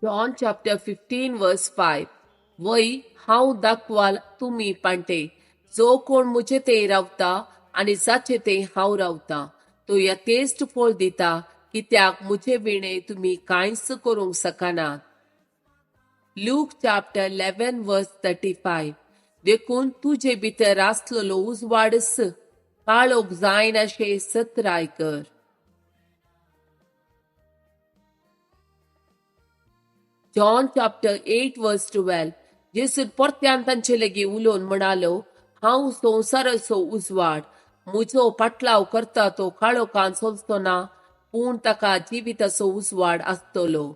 John chapter 15 verse 5. वय हांव दाखवाल तुम्ही पांटे, जो कोण मुझे ते रावता आनी जाचे ते हांव रावता तो यथेस्ट फळ दिता, कित्याक मुझे विणे तुम्ही कांयच करूंक शकनात. Luke chapter 11 verse 35. देखून तुझे भितर आसलेलो उजवाडस काळोख जायन अशें सत्राय कर. John chapter 8 verse 12. जेसून परत्यान तांचे लेगीत उलोवन म्हणालो, हांव संवसाराचो उजवाड. म्हजो पाटलाव करता तो काळोखान चलचो ना, पूण ताका जिविताचो उजवाड आसतलो.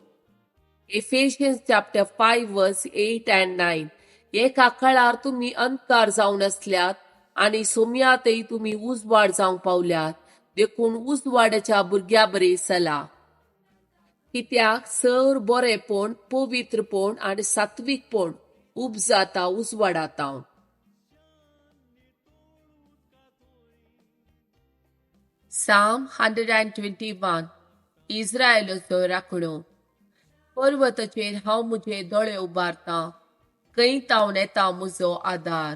Ephesians chapter 5 verse 8 and 9. एका काळार तुम्ही अंधकार जावन असल्यात आनी सोम्यातय तुम्ही उजवाड जावंक पावल्यात. देखून उजवाडाच्या भुरग्या बरे चला. कित्याक सर बरेपण, पवित्रपण आनी सात्विकपण उपजाता उजवाडातावन. Psalm 121. इस्रायेलाचो राखणो. पर्वताचेर हांव मुझे दोळे उबारतां, कैतावन येता म्हजो आदार.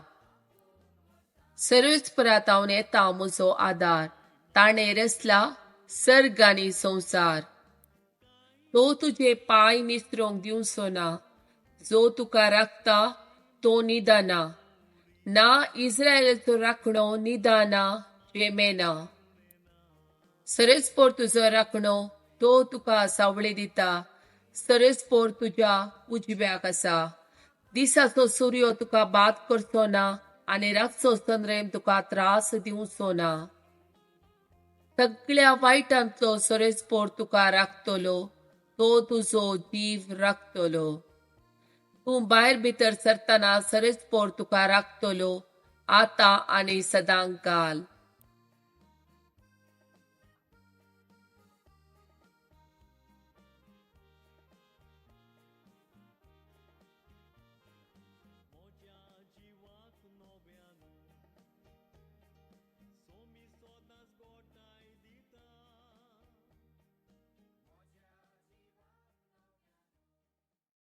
सर्वेस्परातावन येता म्हजो आदार, ताणें रचला सर्ग आनी संवसार. तो तुझे पांय निसरूंक दिवचो ना, जो तुका राखता तो निदाना. ना इस्रायेलाचो राखणो निदाना जेमेना. सरस्पोर तुजो राखणो, तो तुका सावळी दिता. सरस्पोर तुज्या उजव्याक आसा. दिसाचो सूर्य तुका बाद करचो ना आनी रातचो चंद्रेम तुका त्रास दिवचो ना. सगळ्या वायटांतलो सरस्पोर तुका राखतलो, तो तुजो जीव राखतलो. तूं भायर भितर सरतना सरस्पोर तुका राखतलो, आतां आनी सदांकाल.